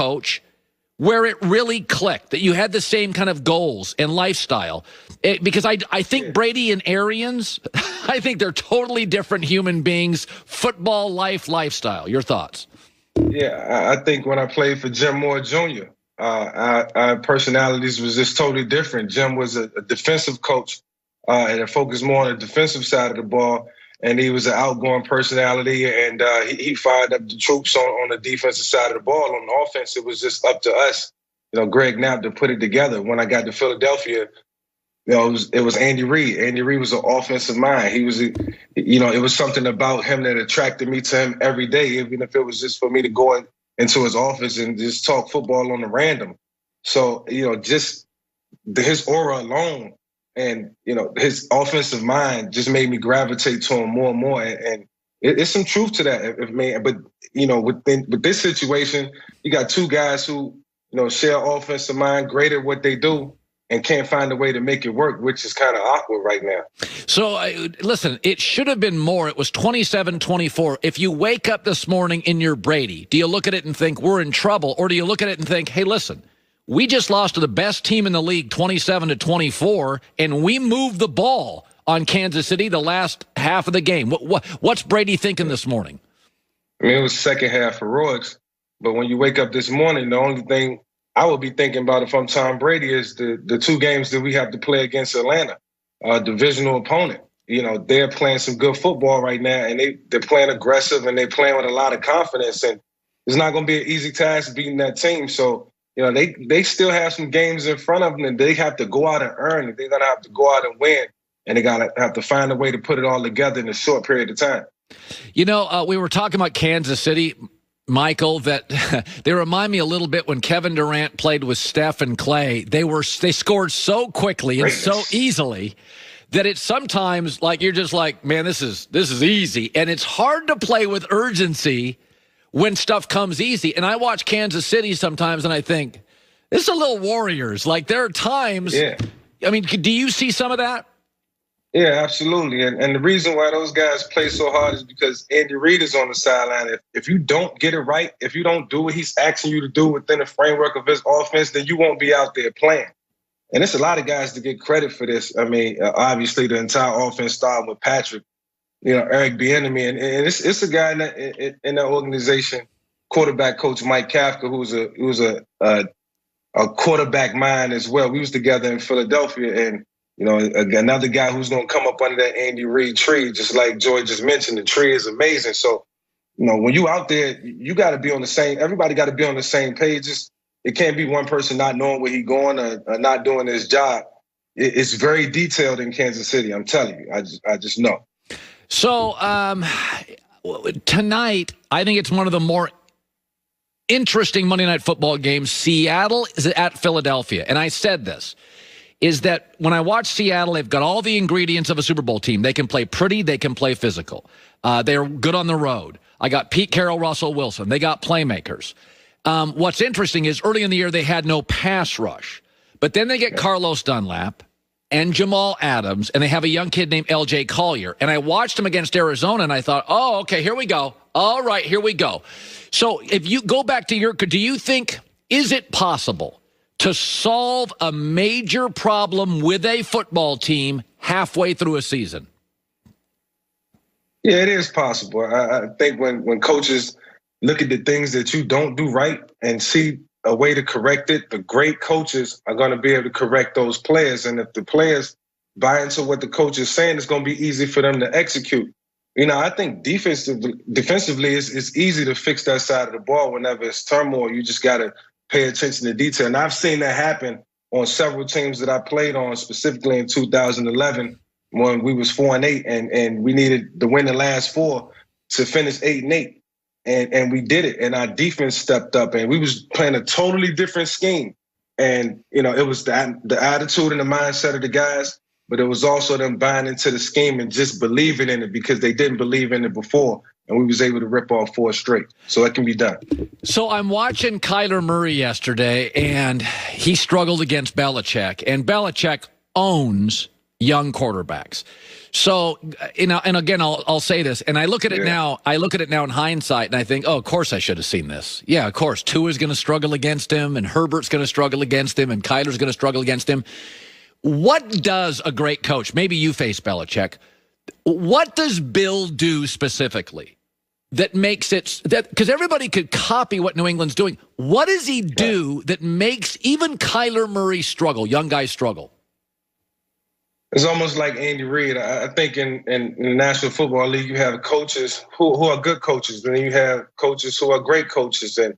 coach where it really clicked, that you had the same kind of goals and lifestyle? Because I think Brady and Arians, I think they're totally different human beings, football lifestyle. Your thoughts? Yeah, I think when I played for Jim Moore Jr., our personalities was just totally different. Jim was a defensive coach and it focused more on the defensive side of the ball. And he was an outgoing personality, and he fired up the troops on the defensive side of the ball. On the offense, it was just up to us, Greg Knapp, to put it together. When I got to Philadelphia, it was Andy Reid. Andy Reid was an offensive mind. He was, it was something about him that attracted me to him every day, even if it was just for me to go into his office and just talk football on the random. So, just his aura alone and, his offensive mind just made me gravitate to him more and more. And it's some truth to that. But, with this situation, you got two guys who, share offensive mind, great at what they do, and can't find a way to make it work, which is kind of awkward right now. So, listen, it should have been more. It was 27-24. If you wake up this morning and you're Brady, do you look at it and think we're in trouble? Or do you look at it and think, hey, listen, we just lost to the best team in the league 27-24, and we moved the ball on Kansas City the last half of the game. What's Brady thinking this morning? I mean, it was second half heroics, but when you wake up this morning, the only thing I would be thinking about if I'm Tom Brady is the two games that we have to play against Atlanta, a divisional opponent. They're playing some good football right now, and they're playing aggressive, and they're playing with a lot of confidence, and it's not going to be an easy task beating that team. So, they still have some games in front of them, and they have to go out and earn it. They're going to have to go out and win, and they got to have to find a way to put it all together in a short period of time. We were talking about Kansas City, Michael, that they remind me a little bit when Kevin Durant played with Steph and Clay. They scored so quickly and so easily that it's sometimes like you're just like, man, this is easy. And it's hard to play with urgency when stuff comes easy. And I watch Kansas City sometimes and I think, this is a little Warriors. Like there are times, I mean, do you see some of that? Yeah, absolutely. And the reason why those guys play so hard is because Andy Reid is on the sideline. If you don't get it right, if you don't do what he's asking you to do within the framework of his offense, then you won't be out there playing. And it's a lot of guys to get credit for this. I mean, obviously the entire offense started with Patrick, Eric Bieniemy, and it's a guy in that organization, quarterback coach Mike Kafka, who's a quarterback mind as well. We was together in Philadelphia, and another guy who's going to come up under that Andy Reid tree, just like Joy just mentioned, the tree is amazing. So, when you out there, you got to be on the same. Everybody got to be on the same page. It can't be one person not knowing where he's going or not doing his job. It's very detailed in Kansas City. I'm telling you, I just know. So tonight, I think it's one of the more interesting Monday Night Football games. Seattle is at Philadelphia. And I said this, is that when I watch Seattle, they've got all the ingredients of a Super Bowl team. They can play pretty. They can play physical. They're good on the road. I got Pete Carroll, Russell Wilson. They got playmakers. What's interesting is early in the year, they had no pass rush. But then they get Carlos Dunlap and Jamal Adams, and they have a young kid named L.J. Collier. And I watched them against Arizona, and I thought, oh, okay, here we go. All right, here we go. So if you go back to do you think, is it possible to solve a major problem with a football team halfway through a season? Yeah, it is possible. I think when coaches look at the things that you don't do right and see a way to correct it, the great coaches are going to be able to correct those players. And if the players buy into what the coach is saying, it's going to be easy for them to execute. I think defensively it's easy to fix that side of the ball whenever it's turmoil. You just got to pay attention to detail. And I've seen that happen on several teams that I played on, specifically in 2011 when we was 4-8 and we needed to win the last four to finish 8-8. And we did it, and our defense stepped up, and we was playing a totally different scheme. And, it was the attitude and the mindset of the guys, but it was also them buying into the scheme and just believing in it because they didn't believe in it before, and we was able to rip off 4 straight. So it can be done. So I'm watching Kyler Murray yesterday, and he struggled against Belichick, and Belichick owns young quarterbacks. So, and again, I'll say this, and I look at it now. I look at it now in hindsight, and I think, oh, of course I should have seen this. Yeah, of course. Tua's going to struggle against him, and Herbert's going to struggle against him, and Kyler's going to struggle against him. What does a great coach? Maybe you face Belichick. What does Bill do specifically that makes it that? Because everybody could copy what New England's doing. What does he do that makes even Kyler Murray struggle? Young guys struggle. It's almost like Andy Reid. I think in the National Football League, you have coaches who are good coaches, and then you have coaches who are great coaches. And,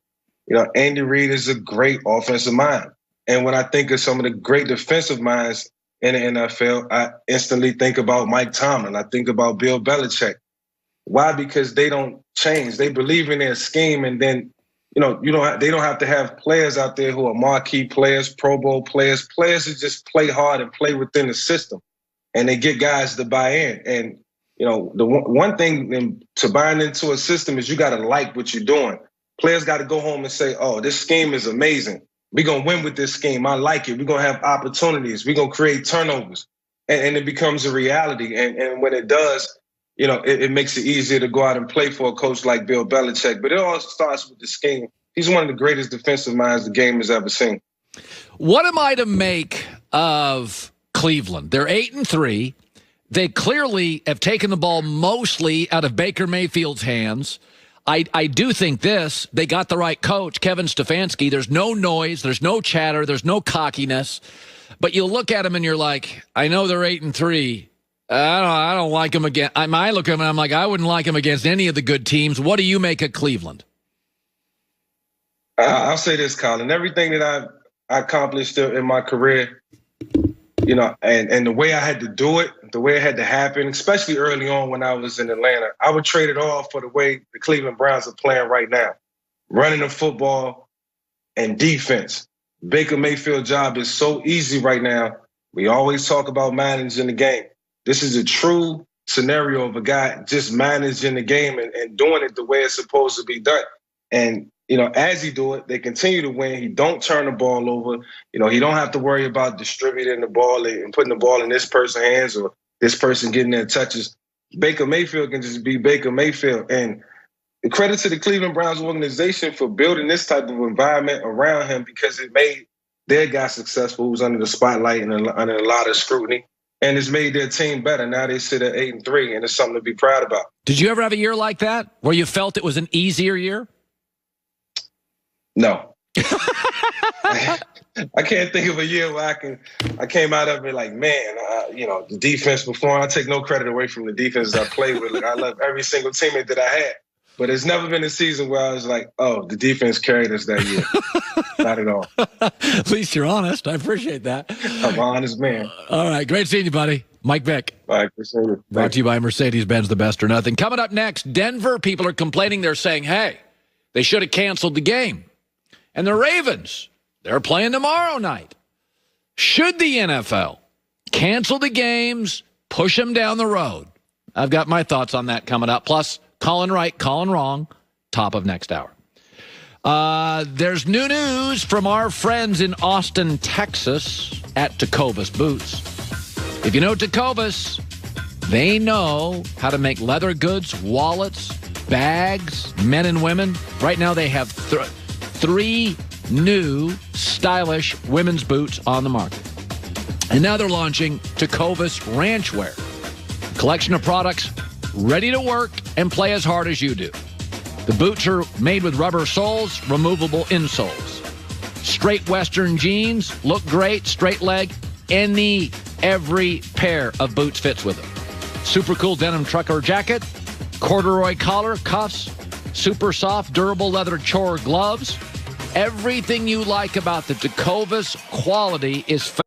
Andy Reid is a great offensive mind. And when I think of some of the great defensive minds in the NFL, I instantly think about Mike Tomlin. I think about Bill Belichick. Why? Because they don't change. They believe in their scheme, and then, they don't have to have players out there who are marquee players, Pro Bowl players who just play hard and play within the system, and they get guys to buy in. And the one thing to buying into a system is you got to like what you're doing. Players got to go home and say, "Oh, this scheme is amazing. We're gonna win with this scheme. I like it. We're gonna have opportunities. We're gonna create turnovers," and it becomes a reality. And when it does, it makes it easier to go out and play for a coach like Bill Belichick. But it all starts with the scheme. He's one of the greatest defensive minds the game has ever seen. What am I to make of Cleveland? They're 8-3. They clearly have taken the ball mostly out of Baker Mayfield's hands. I do think they got the right coach, Kevin Stefanski. There's no noise. There's no chatter. There's no cockiness. But you look at him and you're like, I know they're 8-3. I don't like him again. I look at him and I'm like, I wouldn't like him against any of the good teams. What do you make of Cleveland? I'll say this, Colin. Everything that I accomplished in my career, and the way I had to do it, the way it had to happen, especially early on when I was in Atlanta, I would trade it all for the way the Cleveland Browns are playing right now. Running the football and defense. Baker Mayfield's job is so easy right now. We always talk about managing the game. This is a true scenario of a guy just managing the game and doing it the way it's supposed to be done. And, as he do it, they continue to win. He don't turn the ball over. He don't have to worry about distributing the ball and putting the ball in this person's hands or this person getting their touches. Baker Mayfield can just be Baker Mayfield. And the credit to the Cleveland Browns organization for building this type of environment around him, because it made their guy successful, who was under the spotlight and under a lot of scrutiny. And it's made their team better. Now they sit at 8-3, and it's something to be proud about. Did you ever have a year like that where you felt it was an easier year? No. I can't think of a year where I came out of it like, man, the defense performed. I take no credit away from the defenses I played with. Like, I love every single teammate that I had. But it's never been a season where I was like, oh, the defense carried us that year. Not at all. At least you're honest. I appreciate that. I'm an honest man. All right. Great seeing you, buddy. Mike Vick. Bye. Appreciate it. Brought to you by Mercedes-Benz, the best or nothing. Coming up next, Denver people are complaining. They're saying, hey, they should have canceled the game. And the Ravens, they're playing tomorrow night. Should the NFL cancel the games, push them down the road? I've got my thoughts on that coming up. Plus, calling right, calling wrong, top of next hour. There's new news from our friends in Austin, Texas at Tecovas Boots. If you know Tecovas, they know how to make leather goods, wallets, bags, men and women. Right now they have three new stylish women's boots on the market. And now they're launching Tecovas Ranchwear. A collection of products ready to work and play as hard as you do. The boots are made with rubber soles, removable insoles. Straight Western jeans, look great, straight leg, every pair of boots fits with them. Super cool denim trucker jacket, corduroy collar, cuffs, super soft, durable leather chore gloves. Everything you like about the Tecovas quality is found